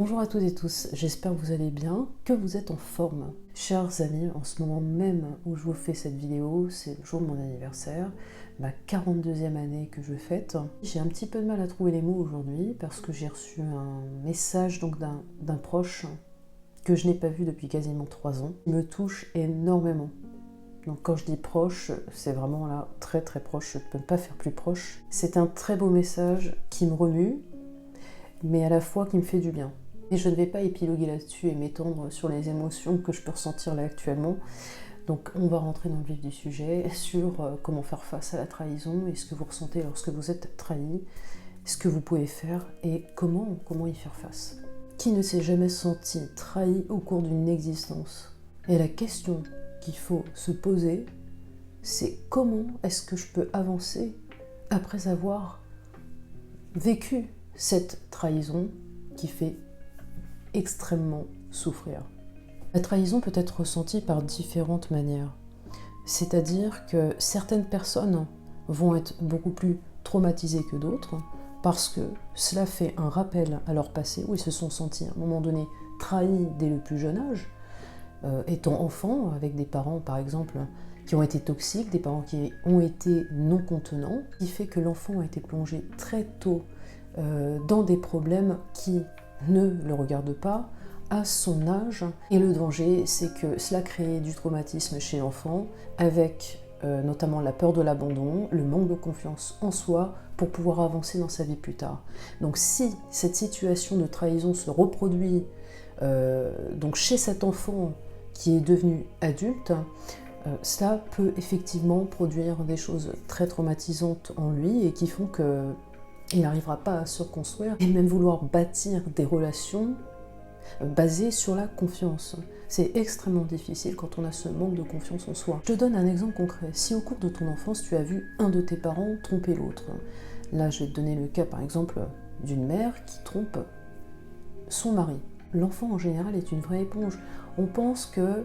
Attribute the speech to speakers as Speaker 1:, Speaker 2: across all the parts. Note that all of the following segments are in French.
Speaker 1: Bonjour à toutes et tous, j'espère que vous allez bien, que vous êtes en forme. Chers amis, en ce moment même où je vous fais cette vidéo, c'est le jour de mon anniversaire, ma 42e année que je fête. J'ai un petit peu de mal à trouver les mots aujourd'hui parce que j'ai reçu un message donc d'un proche que je n'ai pas vu depuis quasiment 3 ans. Il me touche énormément. Donc quand je dis proche, c'est vraiment là très très proche, je ne peux pas faire plus proche. C'est un très beau message qui me remue, mais à la fois qui me fait du bien. Et je ne vais pas épiloguer là-dessus et m'étendre sur les émotions que je peux ressentir là actuellement. Donc on va rentrer dans le vif du sujet sur comment faire face à la trahison et ce que vous ressentez lorsque vous êtes trahi, ce que vous pouvez faire et comment y faire face. Qui ne s'est jamais senti trahi au cours d'une existence? Et la question qu'il faut se poser, c'est comment est-ce que je peux avancer après avoir vécu cette trahison qui fait extrêmement souffrir. La trahison peut être ressentie par différentes manières. C'est-à-dire que certaines personnes vont être beaucoup plus traumatisées que d'autres parce que cela fait un rappel à leur passé où ils se sont sentis à un moment donné trahis dès le plus jeune âge, étant enfant, avec des parents par exemple qui ont été toxiques, des parents qui ont été non contenants, qui fait que l'enfant a été plongé très tôt dans des problèmes qui ne le regardent pas à son âge. Et le danger, c'est que cela crée du traumatisme chez l'enfant, avec notamment la peur de l'abandon, le manque de confiance en soi pour pouvoir avancer dans sa vie plus tard. Donc si cette situation de trahison se reproduit donc chez cet enfant qui est devenu adulte, cela peut effectivement produire des choses très traumatisantes en lui et qui font que il n'arrivera pas à se reconstruire et même vouloir bâtir des relations basées sur la confiance. C'est extrêmement difficile quand on a ce manque de confiance en soi. Je te donne un exemple concret. Si au cours de ton enfance, tu as vu un de tes parents tromper l'autre, là je vais te donner le cas par exemple d'une mère qui trompe son mari. L'enfant en général est une vraie éponge. On pense que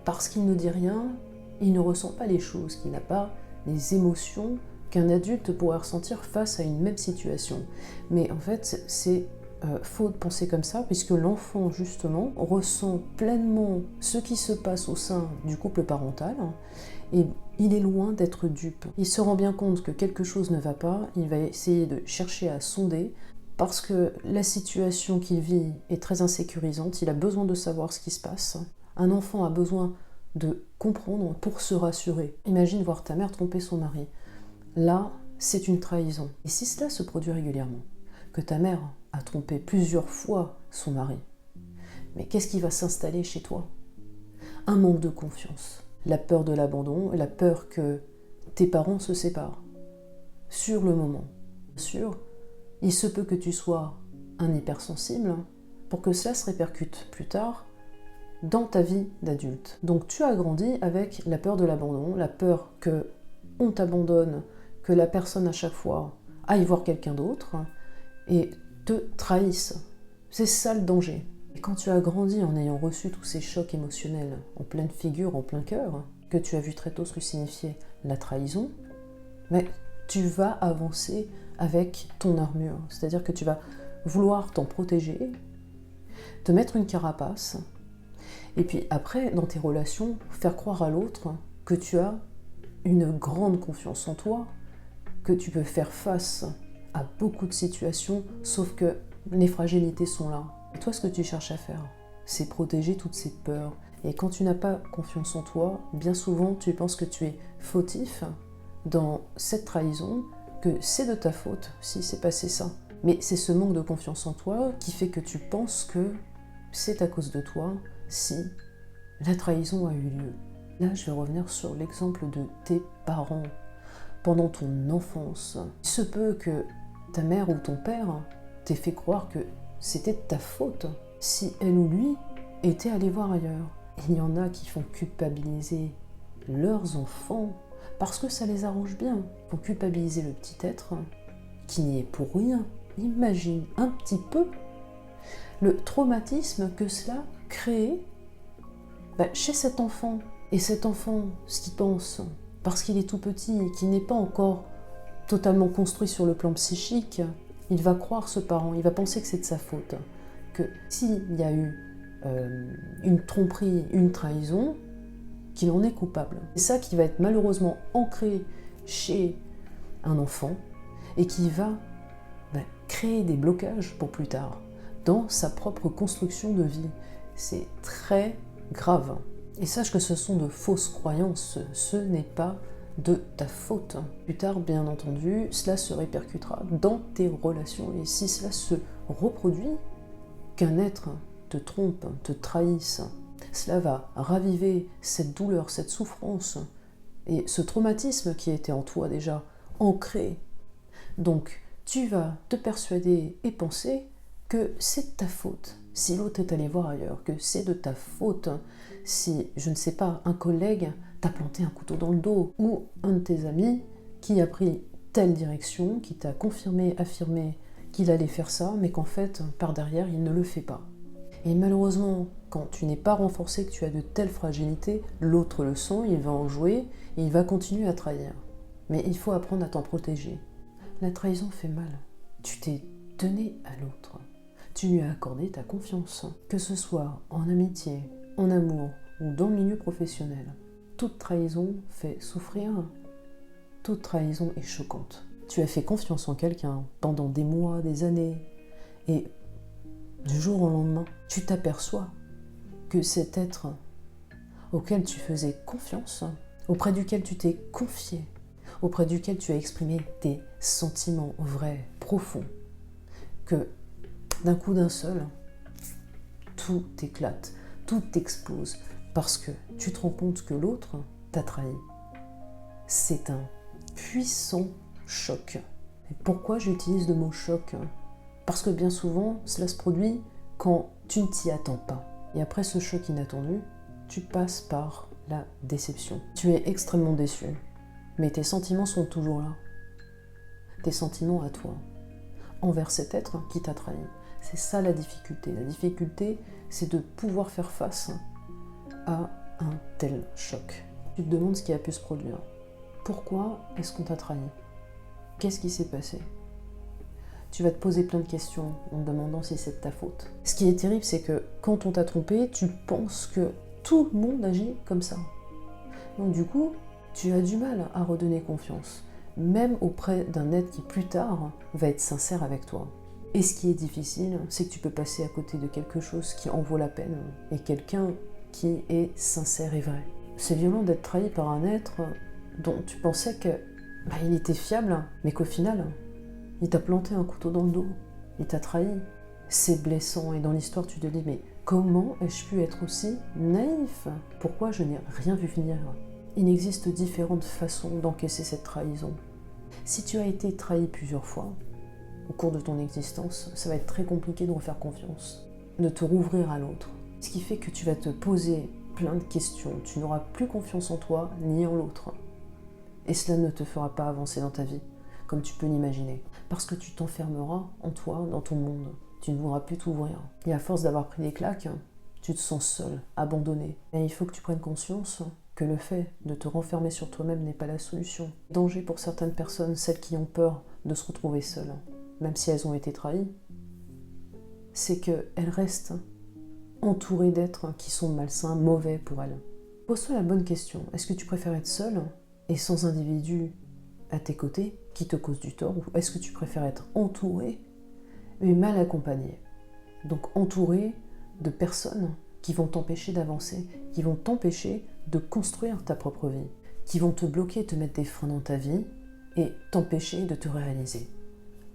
Speaker 1: parce qu'il ne dit rien, il ne ressent pas les choses, qu'il n'a pas les émotions qu'un adulte pourrait ressentir face à une même situation. Mais en fait, c'est faux de penser comme ça, puisque l'enfant, justement, ressent pleinement ce qui se passe au sein du couple parental, et il est loin d'être dupe. Il se rend bien compte que quelque chose ne va pas, il va essayer de chercher à sonder, parce que la situation qu'il vit est très insécurisante, il a besoin de savoir ce qui se passe. Un enfant a besoin de comprendre pour se rassurer. Imagine voir ta mère tromper son mari. Là, c'est une trahison. Et si cela se produit régulièrement, que ta mère a trompé plusieurs fois son mari, mais qu'est-ce qui va s'installer chez toi? Un manque de confiance, la peur de l'abandon, la peur que tes parents se séparent. Sur le moment, bien sûr, il se peut que tu sois un hypersensible pour que cela se répercute plus tard dans ta vie d'adulte. Donc tu as grandi avec la peur de l'abandon, la peur que on t'abandonne, que la personne à chaque fois aille voir quelqu'un d'autre et te trahisse. C'est ça le danger. Et quand tu as grandi en ayant reçu tous ces chocs émotionnels en pleine figure, en plein cœur, que tu as vu très tôt ce que signifiait la trahison, mais tu vas avancer avec ton armure. C'est-à-dire que tu vas vouloir t'en protéger, te mettre une carapace, et puis après, dans tes relations, faire croire à l'autre que tu as une grande confiance en toi, que tu peux faire face à beaucoup de situations, sauf que les fragilités sont là. Et toi, ce que tu cherches à faire, c'est protéger toutes ces peurs. Et quand tu n'as pas confiance en toi, bien souvent, tu penses que tu es fautif dans cette trahison, que c'est de ta faute si c'est passé ça. Mais c'est ce manque de confiance en toi qui fait que tu penses que c'est à cause de toi si la trahison a eu lieu. Là, je vais revenir sur l'exemple de tes parents. Pendant ton enfance, il se peut que ta mère ou ton père t'ait fait croire que c'était de ta faute si elle ou lui était allé voir ailleurs. Il y en a qui font culpabiliser leurs enfants parce que ça les arrange bien. Ils font culpabiliser le petit être qui n'y est pour rien. Imagine un petit peu le traumatisme que cela crée chez cet enfant. Et cet enfant, ce qu'il pense, parce qu'il est tout petit et qu'il n'est pas encore totalement construit sur le plan psychique, il va croire ce parent, il va penser que c'est de sa faute, que s'il y a eu une tromperie, une trahison, qu'il en est coupable. C'est ça qui va être malheureusement ancré chez un enfant et qui va créer des blocages pour plus tard dans sa propre construction de vie. C'est très grave. Et sache que ce sont de fausses croyances, ce n'est pas de ta faute. Plus tard, bien entendu, cela se répercutera dans tes relations. Et si cela se reproduit, qu'un être te trompe, te trahisse, cela va raviver cette douleur, cette souffrance et ce traumatisme qui était en toi déjà ancré. Donc, tu vas te persuader et penser que c'est de ta faute si l'autre est allé voir ailleurs, que c'est de ta faute si, je ne sais pas, un collègue t'a planté un couteau dans le dos, ou un de tes amis qui a pris telle direction, qui t'a confirmé, affirmé qu'il allait faire ça, mais qu'en fait, par derrière, il ne le fait pas. Et malheureusement, quand tu n'es pas renforcé, que tu as de telles fragilités, l'autre le sent, il va en jouer, et il va continuer à trahir. Mais il faut apprendre à t'en protéger. La trahison fait mal. Tu t'es donné à l'autre. Tu lui as accordé ta confiance. Que ce soit en amitié, en amour ou dans le milieu professionnel. Toute trahison fait souffrir. Toute trahison est choquante. Tu as fait confiance en quelqu'un pendant des mois, des années, et du jour au lendemain, tu t'aperçois que cet être auquel tu faisais confiance, auprès duquel tu t'es confié, auprès duquel tu as exprimé tes sentiments vrais, profonds, que d'un coup d'un seul, tout éclate, tout explose, parce que tu te rends compte que l'autre t'a trahi. C'est un puissant choc. Et pourquoi j'utilise le mot choc ? Parce que bien souvent, cela se produit quand tu ne t'y attends pas. Et après ce choc inattendu, tu passes par la déception. Tu es extrêmement déçu, mais tes sentiments sont toujours là. Tes sentiments à toi, envers cet être qui t'a trahi. C'est ça la difficulté. La difficulté, c'est de pouvoir faire face à un tel choc. Tu te demandes ce qui a pu se produire. Pourquoi est-ce qu'on t'a trahi ? Qu'est-ce qui s'est passé ? Tu vas te poser plein de questions en te demandant si c'est de ta faute. Ce qui est terrible, c'est que quand on t'a trompé, tu penses que tout le monde agit comme ça. Donc du coup, tu as du mal à redonner confiance, même auprès d'un être qui plus tard va être sincère avec toi. Et ce qui est difficile, c'est que tu peux passer à côté de quelque chose qui en vaut la peine, et quelqu'un qui est sincère et vrai. C'est violent d'être trahi par un être dont tu pensais que il était fiable, mais qu'au final, il t'a planté un couteau dans le dos, il t'a trahi. C'est blessant, et dans l'histoire tu te dis, mais comment ai-je pu être aussi naïf ? Pourquoi je n'ai rien vu venir ? Il existe différentes façons d'encaisser cette trahison. Si tu as été trahi plusieurs fois, au cours de ton existence, ça va être très compliqué de refaire confiance, de te rouvrir à l'autre. Ce qui fait que tu vas te poser plein de questions, tu n'auras plus confiance en toi ni en l'autre. Et cela ne te fera pas avancer dans ta vie, comme tu peux l'imaginer. Parce que tu t'enfermeras en toi, dans ton monde. Tu ne voudras plus t'ouvrir. Et à force d'avoir pris des claques, tu te sens seul, abandonné. Et il faut que tu prennes conscience que le fait de te renfermer sur toi-même n'est pas la solution. Danger pour certaines personnes, celles qui ont peur de se retrouver seules, même si elles ont été trahies, c'est qu'elles restent entourées d'êtres qui sont malsains, mauvais pour elles. Pose-toi la bonne question. Est-ce que tu préfères être seule et sans individu à tes côtés qui te cause du tort, ou est-ce que tu préfères être entouré mais mal accompagné ? Donc entouré de personnes qui vont t'empêcher d'avancer, qui vont t'empêcher de construire ta propre vie, qui vont te bloquer, te mettre des freins dans ta vie et t'empêcher de te réaliser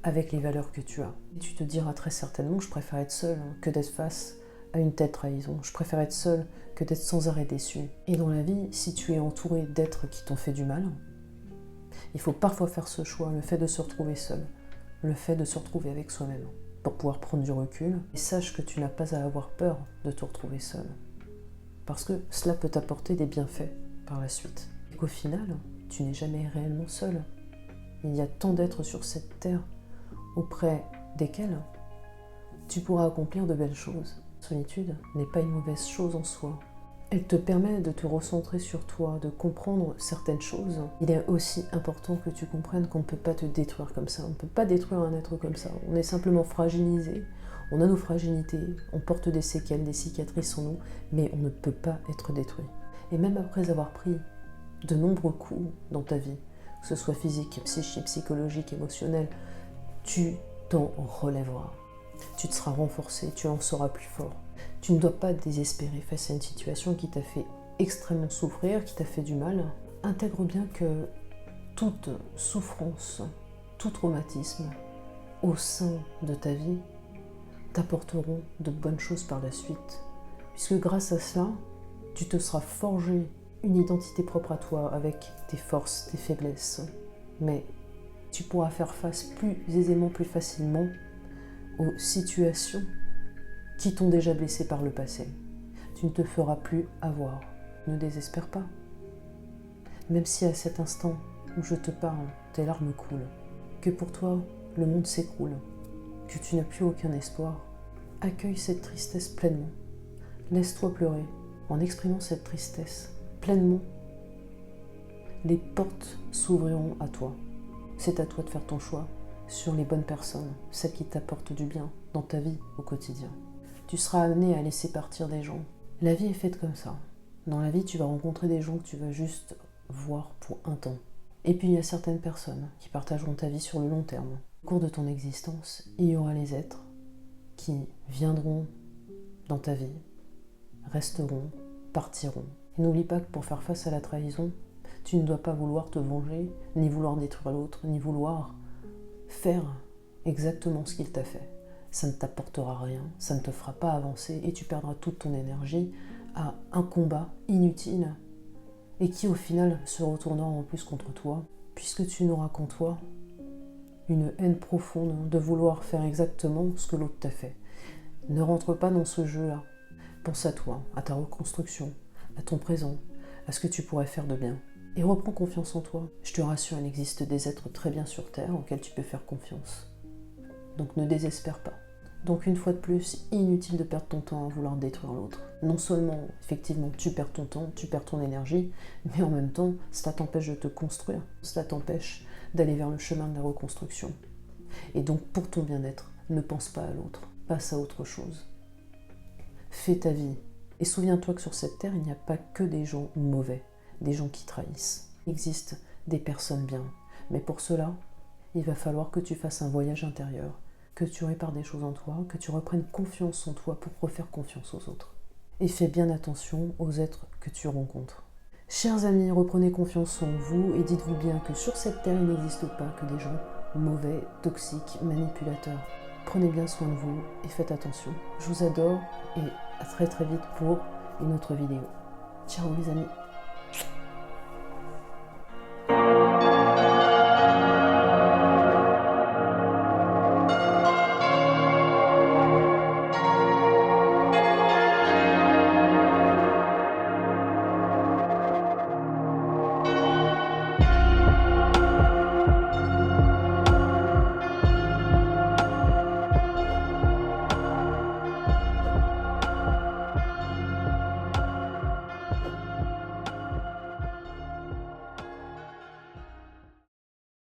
Speaker 1: avec les valeurs que tu as. Et tu te diras très certainement, je préfère être seule que d'être face à une telle trahison. Je préfère être seule que d'être sans arrêt déçue. Et dans la vie, si tu es entouré d'êtres qui t'ont fait du mal, il faut parfois faire ce choix, le fait de se retrouver seul, le fait de se retrouver avec soi-même, pour pouvoir prendre du recul. Et sache que tu n'as pas à avoir peur de te retrouver seul, parce que cela peut t'apporter des bienfaits par la suite. Et qu'au final, tu n'es jamais réellement seul. Il y a tant d'êtres sur cette terre auprès desquels tu pourras accomplir de belles choses. La solitude n'est pas une mauvaise chose en soi. Elle te permet de te recentrer sur toi, de comprendre certaines choses. Il est aussi important que tu comprennes qu'on ne peut pas te détruire comme ça. On ne peut pas détruire un être comme ça. On est simplement fragilisé, On a nos fragilités, on porte des séquelles, des cicatrices en nous, mais on ne peut pas être détruit. Et même après avoir pris de nombreux coups dans ta vie, que ce soit physique, psychique, psychologique, émotionnel, tu t'en relèveras. Tu te seras renforcé, tu en seras plus fort. Tu ne dois pas désespérer face à une situation qui t'a fait extrêmement souffrir, qui t'a fait du mal. Intègre bien que toute souffrance, tout traumatisme au sein de ta vie t'apporteront de bonnes choses par la suite. Puisque grâce à cela, tu te seras forgé une identité propre à toi avec tes forces, tes faiblesses. Mais tu pourras faire face plus aisément, plus facilement aux situations qui t'ont déjà blessé par le passé. Tu ne te feras plus avoir. Ne désespère pas. Même si à cet instant où je te parle, tes larmes coulent, que pour toi le monde s'écroule, que tu n'as plus aucun espoir, accueille cette tristesse pleinement. Laisse-toi pleurer en exprimant cette tristesse pleinement. Les portes s'ouvriront à toi. C'est à toi de faire ton choix sur les bonnes personnes, celles qui t'apportent du bien dans ta vie au quotidien. Tu seras amené à laisser partir des gens. La vie est faite comme ça. Dans la vie, tu vas rencontrer des gens que tu vas juste voir pour un temps. Et puis il y a certaines personnes qui partageront ta vie sur le long terme. Au cours de ton existence, il y aura les êtres qui viendront dans ta vie, resteront, partiront. Et n'oublie pas que pour faire face à la trahison, tu ne dois pas vouloir te venger, ni vouloir détruire l'autre, ni vouloir faire exactement ce qu'il t'a fait. Ça ne t'apportera rien, ça ne te fera pas avancer et tu perdras toute ton énergie à un combat inutile et qui au final se retournera en plus contre toi, puisque tu n'auras qu'en toi une haine profonde de vouloir faire exactement ce que l'autre t'a fait. Ne rentre pas dans ce jeu-là. Pense à toi, à ta reconstruction, à ton présent, à ce que tu pourrais faire de bien. Et reprends confiance en toi. Je te rassure, il existe des êtres très bien sur Terre auxquels tu peux faire confiance. Donc ne désespère pas. Donc une fois de plus, inutile de perdre ton temps à vouloir détruire l'autre. Non seulement, effectivement, tu perds ton temps, tu perds ton énergie, mais en même temps, cela t'empêche de te construire. Cela t'empêche d'aller vers le chemin de la reconstruction. Et donc pour ton bien-être, ne pense pas à l'autre, passe à autre chose. Fais ta vie. Et souviens-toi que sur cette terre, il n'y a pas que des gens mauvais, des gens qui trahissent. Il existe des personnes bien. Mais pour cela, il va falloir que tu fasses un voyage intérieur, que tu répares des choses en toi, que tu reprennes confiance en toi pour refaire confiance aux autres. Et fais bien attention aux êtres que tu rencontres. Chers amis, reprenez confiance en vous et dites-vous bien que sur cette terre, il n'existe pas que des gens mauvais, toxiques, manipulateurs. Prenez bien soin de vous et faites attention. Je vous adore et à très très vite pour une autre vidéo. Ciao les amis.